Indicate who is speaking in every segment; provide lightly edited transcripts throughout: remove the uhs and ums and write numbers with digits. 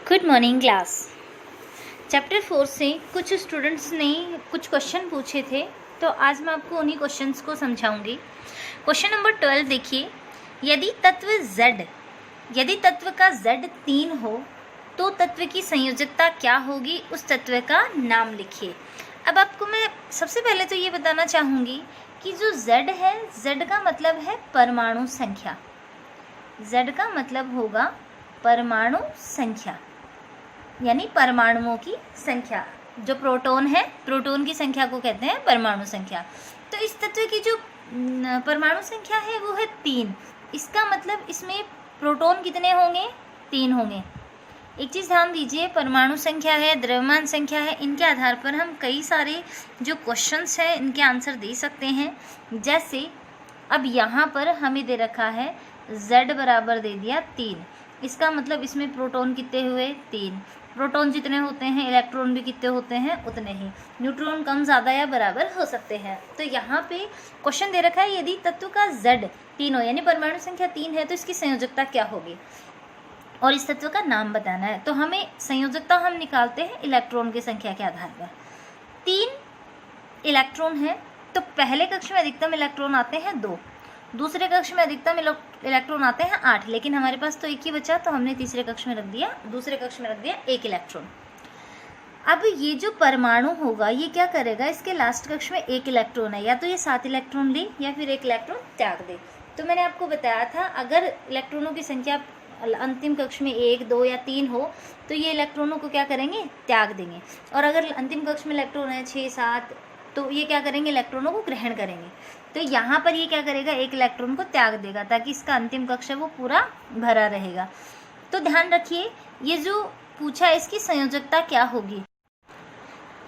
Speaker 1: Good morning class. Chapter 4 से कुछ students ने कुछ क्वेश्चन पूछे थे, तो आज मैं आपको उन्हीं क्वेश्चंस को समझाऊंगी। क्वेश्चन नंबर 12 देखिए, यदि तत्व का z 3 हो तो तत्व की संयोजकता क्या होगी, उस तत्व का नाम लिखिए। अब आपको मैं सबसे पहले तो ये बताना चाहूँगी कि जो z है, z का मतलब है परमाणु संख्या। z का मतलब होगा परमाणु संख्या, यानी परमाणुओं की संख्या। जो प्रोटॉन है, प्रोटॉन की संख्या को कहते हैं परमाणु संख्या। तो इस तत्व की जो परमाणु संख्या है वो है 3। इसका मतलब इसमें प्रोटॉन कितने होंगे? 3 होंगे। एक चीज़ ध्यान दीजिए, परमाणु संख्या है, द्रव्यमान संख्या है, इनके आधार पर हम कई सारे जो क्वेश्चंस हैं इनके आंसर दे सकते हैं। जैसे अब यहाँ पर हमें दे रखा है z बराबर दे दिया 3। इसका मतलब इसमें प्रोटॉन कितने हुए? 3। प्रोटॉन जितने होते हैं इलेक्ट्रॉन भी कितने होते हैं? उतने ही। न्यूट्रॉन कम, ज़्यादा या बराबर हो सकते हैं। तो यहाँ पे क्वेश्चन दे रखा है, यदि तत्व का z 3 हो, यानी परमाणु संख्या 3 है, तो इसकी संयोजकता क्या होगी और इस तत्व का नाम बताना है। तो हमें संयोजकता हम निकालते हैं इलेक्ट्रॉन की संख्या के आधार पर। 3 इलेक्ट्रॉन है, तो पहले कक्ष में अधिकतम इलेक्ट्रॉन आते हैं 2, दूसरे कक्ष में अधिकतम इलेक्ट्रॉन आते हैं 8, लेकिन हमारे पास तो एक ही बचा, तो हमने तीसरे कक्ष में रख दिया, दूसरे कक्ष में रख दिया 1 इलेक्ट्रॉन। अब ये जो परमाणु होगा ये क्या करेगा? इसके लास्ट कक्ष में 1 इलेक्ट्रॉन है, या तो ये 7 इलेक्ट्रॉन ले या फिर 1 इलेक्ट्रॉन त्याग दे। तो मैंने आपको बताया था, अगर इलेक्ट्रॉनों की संख्या अंतिम कक्ष में 1, 2 या 3 हो तो ये इलेक्ट्रॉनों को क्या करेंगे? त्याग देंगे। और अगर अंतिम कक्ष में इलेक्ट्रॉन है 6, 7, तो ये क्या करेंगे? इलेक्ट्रॉनों को ग्रहण करेंगे। तो यहाँ पर ये क्या करेगा? 1 इलेक्ट्रॉन को त्याग देगा, ताकि इसका अंतिम कक्ष है वो पूरा भरा रहेगा। तो ध्यान रखिए, ये जो पूछा है इसकी संयोजकता क्या होगी।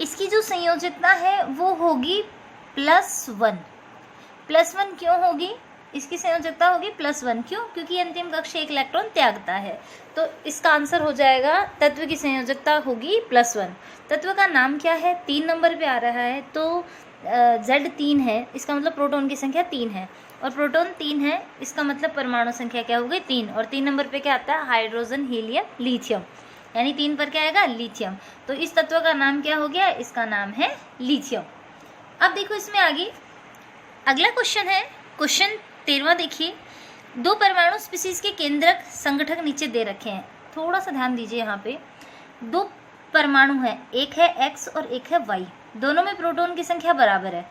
Speaker 1: इसकी जो संयोजकता है वो होगी +1। +1 क्यों होगी? इसकी संयोजकता होगी +1। क्यों? क्योंकि अंतिम कक्ष 1 इलेक्ट्रॉन त्यागता है। तो इसका आंसर हो जाएगा, तत्व की संयोजकता होगी +1। तत्व का नाम क्या है? 3 नंबर पे आ रहा है, तो z 3 है, इसका मतलब प्रोटॉन की संख्या 3 है, और प्रोटॉन 3 है, इसका मतलब परमाणु संख्या क्या हो गई? 3। और 3 नंबर पे क्या आता है? हाइड्रोजन, हीलियम, लिथियम, यानी 3 पर क्या आएगा? लिथियम। तो इस तत्व का नाम क्या हो गया? इसका नाम है लिथियम। अब देखो इसमें आगे अगला क्वेश्चन है, क्वेश्चन 13वां देखिए। 2 परमाणु स्पीसीज के केंद्रक संगठक नीचे दे रखे हैं। थोड़ा सा ध्यान दीजिए, यहाँ पे 2 परमाणु है, एक है x और एक है y। दोनों में प्रोटॉन की संख्या बराबर है।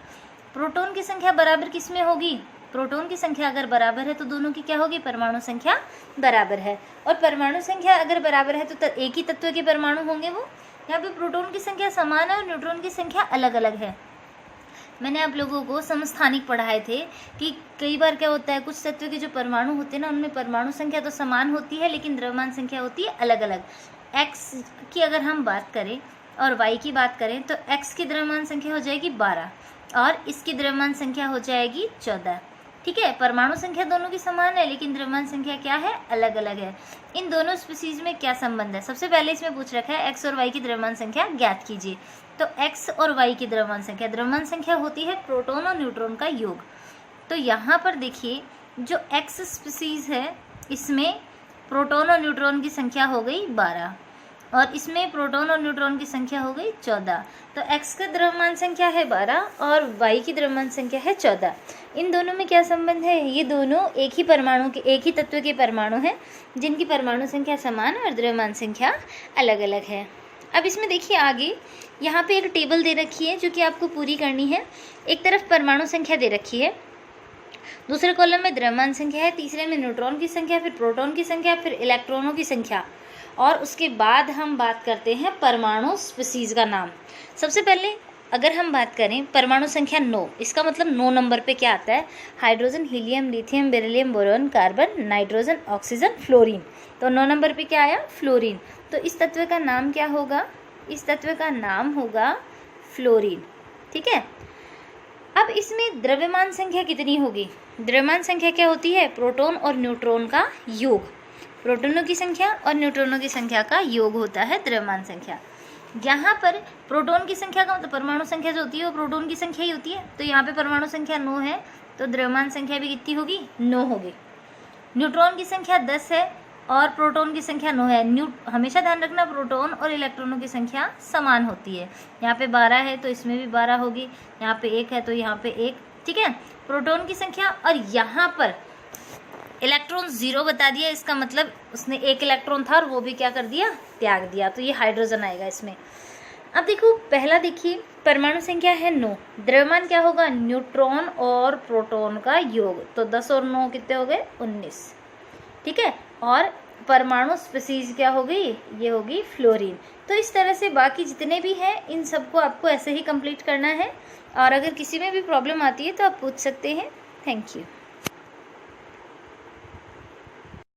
Speaker 1: प्रोटॉन की संख्या बराबर किस में होगी? प्रोटॉन की संख्या अगर बराबर है तो दोनों की क्या होगी? परमाणु संख्या बराबर है। और परमाणु संख्या अगर बराबर है तो एक ही तत्व के परमाणु होंगे वो। यहाँ पे प्रोटॉन की संख्या समान है और न्यूट्रॉन की संख्या अलग अलग है। मैंने आप लोगों को समस्थानिक पढ़ाए थे कि कई बार क्या होता है, कुछ तत्व के जो परमाणु होते हैं ना, उनमें परमाणु संख्या तो समान होती है लेकिन द्रव्यमान संख्या होती है अलग अलग। x की अगर हम बात करें और y की बात करें तो x की द्रव्यमान संख्या हो जाएगी 12 और इसकी द्रव्यमान संख्या हो जाएगी 14। ठीक है, परमाणु संख्या दोनों की समान है लेकिन द्रव्यमान संख्या क्या है? अलग अलग है। इन दोनों स्पीसीज में क्या संबंध है? सबसे पहले इसमें पूछ रखा है x और y की द्रव्यमान संख्या ज्ञात कीजिए। तो x और y की द्रव्यमान संख्या होती है प्रोटॉन और न्यूट्रॉन का योग। तो यहाँ पर देखिए, जो x स्पीसीज है इसमें प्रोटॉन और न्यूट्रॉन की संख्या हो गई 12 और इसमें प्रोटॉन और न्यूट्रॉन की संख्या हो गई 14। तो x का द्रव्यमान संख्या है 12 और y की द्रव्यमान संख्या है 14। इन दोनों में क्या संबंध है? ये दोनों एक ही परमाणु के, एक ही तत्व के परमाणु हैं जिनकी परमाणु संख्या समान और द्रव्यमान संख्या अलग अलग है। अब इसमें देखिए आगे, यहाँ पे एक टेबल दे रखी है जो कि आपको पूरी करनी है। एक तरफ परमाणु संख्या दे रखी है, दूसरे कॉलम में द्रव्यमान संख्या है, तीसरे में न्यूट्रॉन की संख्या, फिर प्रोटॉन की संख्या, फिर इलेक्ट्रॉनों की संख्या, और उसके बाद हम बात करते हैं परमाणु स्पीसीज का नाम। सबसे पहले अगर हम बात करें परमाणु संख्या 9, इसका मतलब 9 नंबर पे क्या आता है? Hydrogen, helium, lithium, beryllium, boron, carbon, nitrogen, oxygen, fluorine. तो 9 नंबर पे क्या आया? फ्लोरीन। तो इस तत्व का नाम क्या होगा? इस तत्व का नाम होगा फ्लोरीन। ठीक है, अब इसमें द्रव्यमान संख्या कितनी होगी? द्रव्यमान संख्या क्या होती है? प्रोटॉन और न्यूट्रॉन का योग। प्रोटॉनों की संख्या और न्यूट्रॉनों की संख्या का योग होता है द्रव्यमान संख्या। यहाँ पर प्रोटॉन की संख्या का मतलब परमाणु संख्या जो होती है वो प्रोटॉन की संख्या ही होती है। तो यहाँ पे परमाणु संख्या 9 है, तो द्रव्यमान संख्या भी कितनी होगी? 9 होगी। न्यूट्रॉन की संख्या 10 है, और प्रोटॉन की संख्या 9 है। हमेशा ध्यान रखना प्रोटॉन और इलेक्ट्रॉनों की संख्या समान होती है। यहाँ पे 12 है तो इसमें भी 12 होगी, यहाँ पे 1 है तो यहाँ पे 1, ठीक है, प्रोटॉन की संख्या। और यहाँ पर इलेक्ट्रॉन 0 बता दिया, इसका मतलब उसने 1 इलेक्ट्रॉन था और वो भी क्या कर दिया, त्याग दिया, तो ये हाइड्रोजन आएगा इसमें। अब देखो पहला देखिए, परमाणु संख्या है 9, द्रव्यमान क्या होगा, न्यूट्रॉन और प्रोटॉन का योग, तो 10 और 9 कितने हो गए, 19, ठीक है। और परमाणु स्पीसीज क्या होगी, ये होगी फ्लोरीन। तो इस तरह से बाकी जितने भी हैं इन सबको आपको ऐसे ही कंप्लीट करना है, और अगर किसी में भी प्रॉब्लम आती है तो आप पूछ सकते हैं। Thank you.